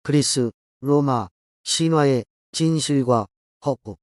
그리스, 로마, 신화의 진실과 허구.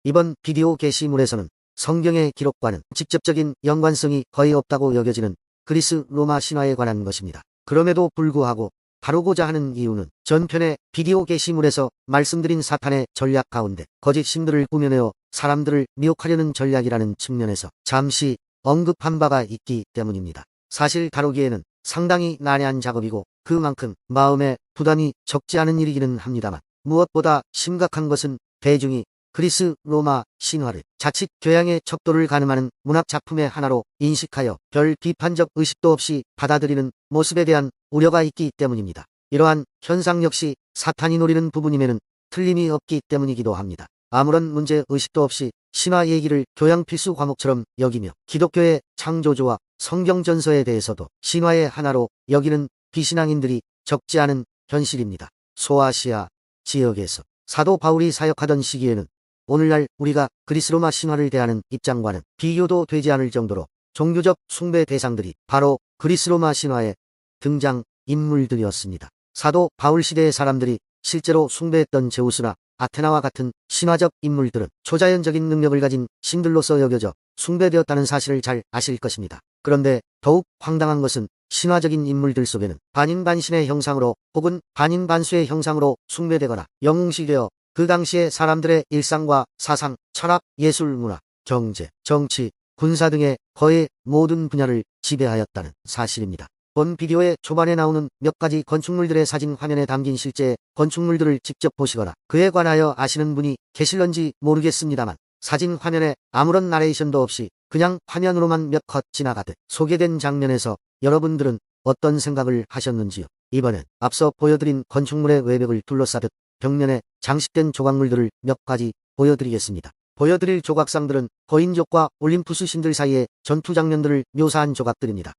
이번 비디오 게시물에서는 성경의 기록과는 직접적인 연관성이 거의 없다고 여겨지는 그리스 로마 신화에 관한 것입니다. 그럼에도 불구하고 다루고자 하는 이유는 전편의 비디오 게시물에서 말씀드린 사탄의 전략 가운데 거짓 신들을 꾸며내어 사람들을 미혹하려는 전략이라는 측면에서 잠시 언급한 바가 있기 때문입니다. 사실 다루기에는 상당히 난해한 작업이고 그만큼 마음의 부담이 적지 않은 일이기는 합니다만 무엇보다 심각한 것은 대중이 그리스 로마 신화를 자칫 교양의 척도를 가늠하는 문학작품의 하나로 인식하여 별 비판적 의식도 없이 받아들이는 모습에 대한 우려가 있기 때문입니다. 이러한 현상 역시 사탄이 노리는 부분임에는 틀림이 없기 때문이기도 합니다. 아무런 문제 의식도 없이 신화 얘기를 교양 필수 과목처럼 여기며 기독교의 창조주와 성경 전서에 대해서도 신화의 하나로 여기는 비신앙인들이 적지 않은 현실입니다. 소아시아 지역에서 사도 바울이 사역하던 시기에는 오늘날 우리가 그리스 로마 신화를 대하는 입장과는 비교도 되지 않을 정도로 종교적 숭배 대상들이 바로 그리스 로마 신화의 등장 인물들이었습니다. 사도 바울 시대의 사람들이 실제로 숭배했던 제우스나 아테나와 같은 신화적 인물들은 초자연적인 능력을 가진 신들로서 여겨져 숭배되었다는 사실을 잘 아실 것입니다. 그런데 더욱 황당한 것은 신화적인 인물들 속에는 반인반신의 형상으로 혹은 반인반수의 형상으로 숭배되거나 영웅시되어 그 당시의 사람들의 일상과 사상, 철학, 예술, 문화, 경제, 정치, 군사 등의 거의 모든 분야를 지배하였다는 사실입니다. 본 비디오의 초반에 나오는 몇 가지 건축물들의 사진 화면에 담긴 실제 건축물들을 직접 보시거나 그에 관하여 아시는 분이 계실런지 모르겠습니다만 사진 화면에 아무런 나레이션도 없이 그냥 화면으로만 몇 컷 지나가듯 소개된 장면에서 여러분들은 어떤 생각을 하셨는지요? 이번엔 앞서 보여드린 건축물의 외벽을 둘러싸듯 벽면에 장식된 조각물들을 몇 가지 보여드리겠습니다. 보여드릴 조각상들은 거인족과 올림푸스 신들 사이의 전투 장면들을 묘사한 조각들입니다.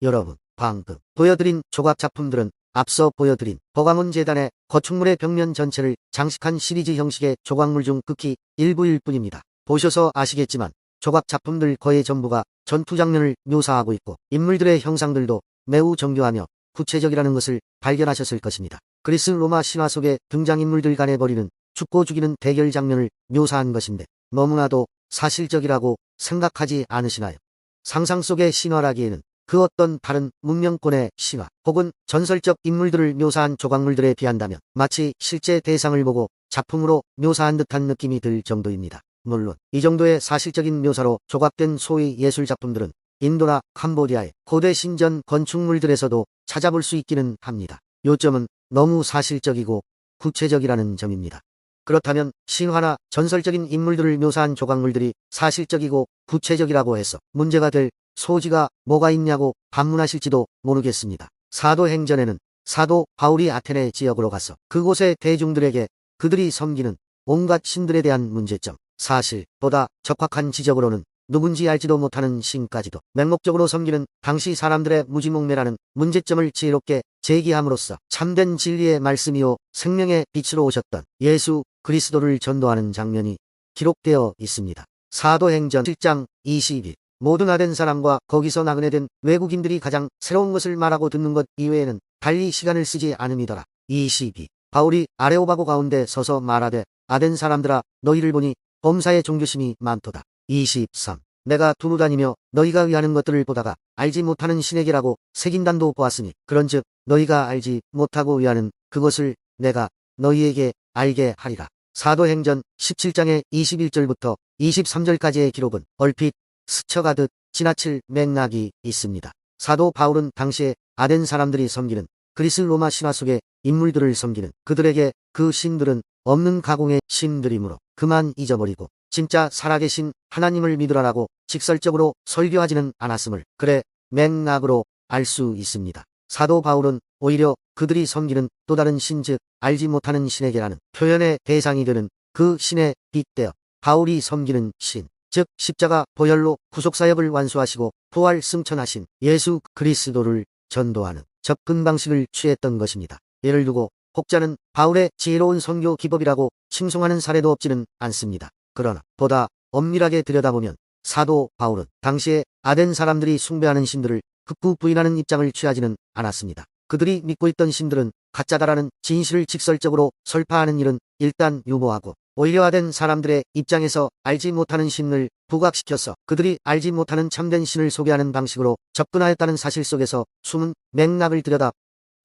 여러분, 방금 보여드린 조각 작품들은 앞서 보여드린 버가문 재단의 건축물의 벽면 전체를 장식한 시리즈 형식의 조각물 중 극히 일부일 뿐입니다. 보셔서 아시겠지만 조각 작품들 거의 전부가 전투 장면을 묘사하고 있고 인물들의 형상들도 매우 정교하며 구체적이라는 것을 발견하셨을 것입니다. 그리스 로마 신화 속의 등장인물들 간에 벌이는 죽고 죽이는 대결 장면을 묘사한 것인데 너무나도 사실적이라고 생각하지 않으시나요? 상상 속의 신화라기에는 그 어떤 다른 문명권의 신화 혹은 전설적 인물들을 묘사한 조각물들에 비한다면 마치 실제 대상을 보고 작품으로 묘사한 듯한 느낌이 들 정도입니다. 물론 이 정도의 사실적인 묘사로 조각된 소위 예술작품들은 인도나 캄보디아의 고대 신전 건축물들에서도 찾아볼 수 있기는 합니다. 요점은 너무 사실적이고 구체적이라는 점입니다. 그렇다면 신화나 전설적인 인물들을 묘사한 조각물들이 사실적이고 구체적이라고 해서 문제가 될 소지가 뭐가 있냐고 반문하실지도 모르겠습니다. 사도행전에는 사도 바울이 아테네 지역으로 가서 그곳의 대중들에게 그들이 섬기는 온갖 신들에 대한 문제점, 사실보다 적확한 지적으로는 누군지 알지도 못하는 신까지도 맹목적으로 섬기는 당시 사람들의 무지몽매라는 문제점을 지혜롭게 제기함으로써 참된 진리의 말씀이요 생명의 빛으로 오셨던 예수 그리스도를 전도하는 장면이 기록되어 있습니다. 사도행전 7장 22. 모든 아덴 사람과 거기서 나그네 된 외국인들이 가장 새로운 것을 말하고 듣는 것 이외에는 달리 시간을 쓰지 않음이더라. 22. 바울이 아레오바고 가운데 서서 말하되 아덴 사람들아 너희를 보니 범사의 종교심이 많도다. 23. 내가 두루 다니며 너희가 의하는 것들을 보다가 알지 못하는 신에게라고 색인단도 보았으니 그런즉 너희가 알지 못하고 의하는 그것을 내가 너희에게 알게 하리라. 사도행전 17장의 21절부터 23절까지의 기록은 얼핏 스쳐가듯 지나칠 맥락이 있습니다. 사도 바울은 당시에 아덴 사람들이 섬기는 그리스 로마 신화 속의 인물들을 섬기는 그들에게 그 신들은 없는 가공의 신들이므로 그만 잊어버리고 진짜 살아계신 하나님을 믿으라라고 직설적으로 설교하지는 않았음을 그래 맥락으로 알 수 있습니다. 사도 바울은 오히려 그들이 섬기는 또 다른 신 즉 알지 못하는 신에게라는 표현의 대상이 되는 그 신에 빗대어 바울이 섬기는 신 즉 십자가 보혈로 구속사역을 완수하시고 부활 승천하신 예수 그리스도를 전도하는 접근 방식을 취했던 것입니다. 예를 두고 혹자는 바울의 지혜로운 선교 기법이라고 칭송하는 사례도 없지는 않습니다. 그러나 보다 엄밀하게 들여다보면 사도 바울은 당시에 아덴 사람들이 숭배하는 신들을 극구 부인하는 입장을 취하지는 않았습니다. 그들이 믿고 있던 신들은 가짜다라는 진실을 직설적으로 설파하는 일은 일단 유보하고 오히려 아덴 사람들의 입장에서 알지 못하는 신을 부각시켜서 그들이 알지 못하는 참된 신을 소개하는 방식으로 접근하였다는 사실 속에서 숨은 맥락을 들여다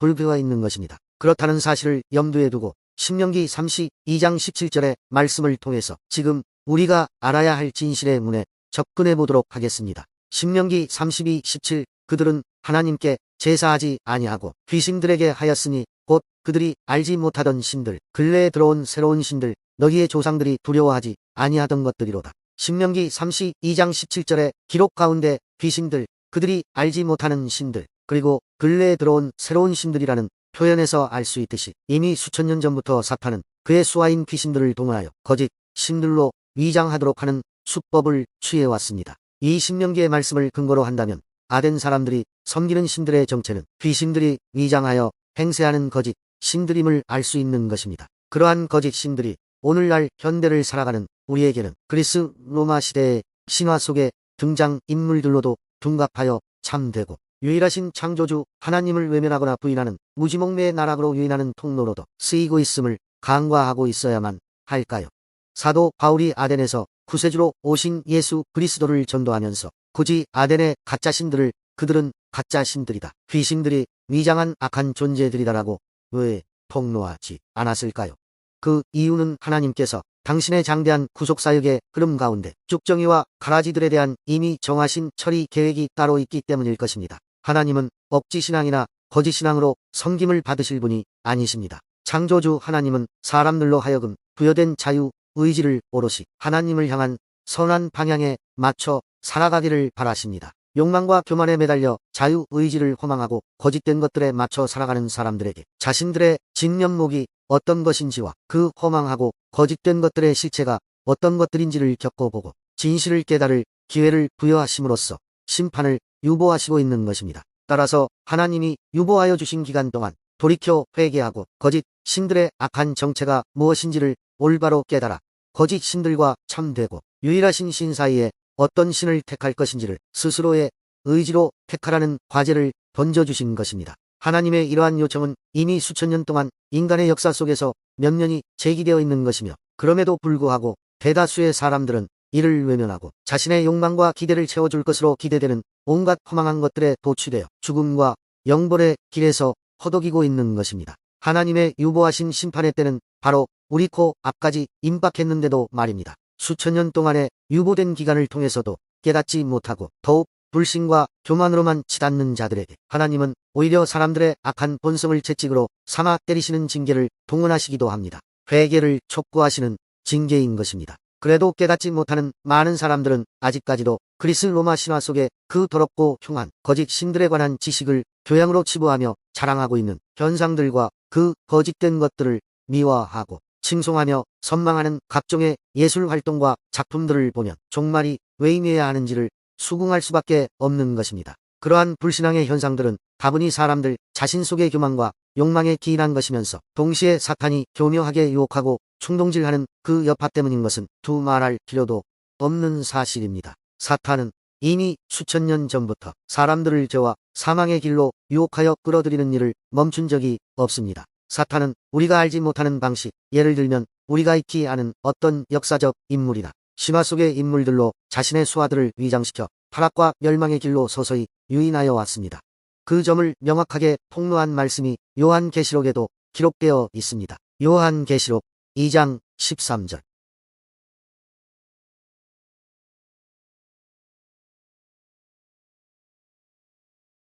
볼 필요가 있는 것입니다. 그렇다는 사실을 염두에 두고 신명기 32장 17절의 말씀을 통해서 지금 우리가 알아야 할 진실의 문에 접근해 보도록 하겠습니다. 신명기 32:17 그들은 하나님께 제사하지 아니하고 귀신들에게 하였으니 곧 그들이 알지 못하던 신들 근래에 들어온 새로운 신들 너희의 조상들이 두려워하지 아니하던 것들이로다. 신명기 32장 17절의 기록 가운데 귀신들 그들이 알지 못하는 신들 그리고 근래에 들어온 새로운 신들이라는 표현에서 알 수 있듯이 이미 수천 년 전부터 사탄은 그의 수하인 귀신들을 동원하여 거짓 신들로 위장하도록 하는 수법을 취해왔습니다. 이 신명기의 말씀을 근거로 한다면 아덴 사람들이 섬기는 신들의 정체는 귀신들이 위장하여 행세하는 거짓 신들임을 알 수 있는 것입니다. 그러한 거짓 신들이 오늘날 현대를 살아가는 우리에게는 그리스 로마 시대의 신화 속의 등장 인물들로도 둔갑하여 참되고 유일하신 창조주 하나님을 외면하거나 부인하는 무지몽매의 나락으로 유인하는 통로로도 쓰이고 있음을 간과하고 있어야만 할까요? 사도 바울이 아덴에서 구세주로 오신 예수 그리스도를 전도하면서 굳이 아덴의 가짜신들을 그들은 가짜신들이다. 귀신들이 위장한 악한 존재들이다라고 왜 폭로하지 않았을까요? 그 이유는 하나님께서 당신의 장대한 구속사역의 흐름 가운데 쭉정이와 가라지들에 대한 이미 정하신 처리 계획이 따로 있기 때문일 것입니다. 하나님은 억지신앙이나 거짓신앙으로 섬김을 받으실 분이 아니십니다. 창조주 하나님은 사람들로 하여금 부여된 자유, 의지를 오롯이 하나님을 향한 선한 방향에 맞춰 살아가기를 바라십니다. 욕망과 교만에 매달려 자유, 의지를 허망하고 거짓된 것들에 맞춰 살아가는 사람들에게 자신들의 진면목이 어떤 것인지와 그 허망하고 거짓된 것들의 실체가 어떤 것들인지를 겪어보고 진실을 깨달을 기회를 부여하심으로써 심판을 유보하시고 있는 것입니다. 따라서 하나님이 유보하여 주신 기간 동안 돌이켜 회개하고 거짓 신들의 악한 정체가 무엇인지를 올바로 깨달아 거짓 신들과 참되고 유일하신 신 사이에 어떤 신을 택할 것인지를 스스로의 의지로 택하라는 과제를 던져주신 것입니다. 하나님의 이러한 요청은 이미 수천 년 동안 인간의 역사 속에서 면면이 제기되어 있는 것이며 그럼에도 불구하고 대다수의 사람들은 이를 외면하고 자신의 욕망과 기대를 채워줄 것으로 기대되는 온갖 허망한 것들에 도취되어 죽음과 영벌의 길에서 허덕이고 있는 것입니다. 하나님의 유보하신 심판의 때는 바로 우리 코 앞까지 임박했는데도 말입니다. 수천 년 동안의 유보된 기간을 통해서도 깨닫지 못하고 더욱 불신과 교만으로만 치닫는 자들에게 하나님은 오히려 사람들의 악한 본성을 채찍으로 삼아 때리시는 징계를 동원하시기도 합니다. 회개를 촉구하시는 징계인 것입니다. 그래도 깨닫지 못하는 많은 사람들은 아직까지도 그리스 로마 신화 속의 그 더럽고 흉한 거짓 신들에 관한 지식을 교양으로 치부하며 자랑하고 있는 현상들과 그 거짓된 것들을 미화하고 칭송하며 선망하는 각종의 예술 활동과 작품들을 보면 종말이 왜 임해야 하는지를 수긍할 수밖에 없는 것입니다. 그러한 불신앙의 현상들은 다분히 사람들 자신 속의 교만과 욕망에 기인한 것이면서 동시에 사탄이 교묘하게 유혹하고 충동질하는 그 여파 때문인 것은 두말할 필요도 없는 사실입니다. 사탄은 이미 수천 년 전부터 사람들을 죄와 사망의 길로 유혹하여 끌어들이는 일을 멈춘 적이 없습니다. 사탄은 우리가 알지 못하는 방식, 예를 들면 우리가 익히 아는 어떤 역사적 인물이나 신화 속의 인물들로 자신의 수하들을 위장시켜 타락과 멸망의 길로 서서히 유인하여 왔습니다. 그 점을 명확하게 폭로한 말씀이 요한계시록에도 기록되어 있습니다. 요한계시록 2장 13절.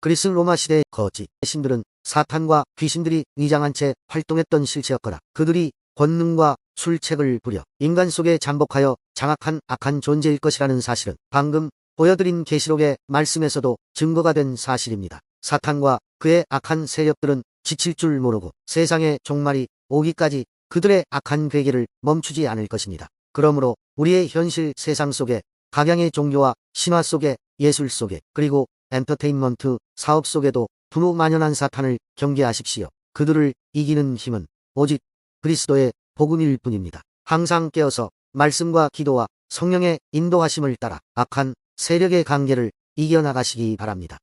그리스 로마 시대의 거짓 신들은 사탄과 귀신들이 위장한 채 활동했던 실체였거나 그들이 권능과 술책을 부려 인간 속에 잠복하여 장악한 악한 존재일 것이라는 사실은 방금 보여드린 계시록의 말씀에서도 증거가 된 사실입니다. 사탄과 그의 악한 세력들은 지칠 줄 모르고 세상의 종말이 오기까지 그들의 악한 괴계를 멈추지 않을 것입니다. 그러므로 우리의 현실 세상 속에 각양의 종교와 신화 속에 예술 속에 그리고 엔터테인먼트 사업 속에도 분노만연한 사탄을 경계하십시오. 그들을 이기는 힘은 오직 그리스도의 복음일 뿐입니다. 항상 깨어서 말씀과 기도와 성령의 인도하심을 따라 악한 세력의 관계를 이겨나가시기 바랍니다.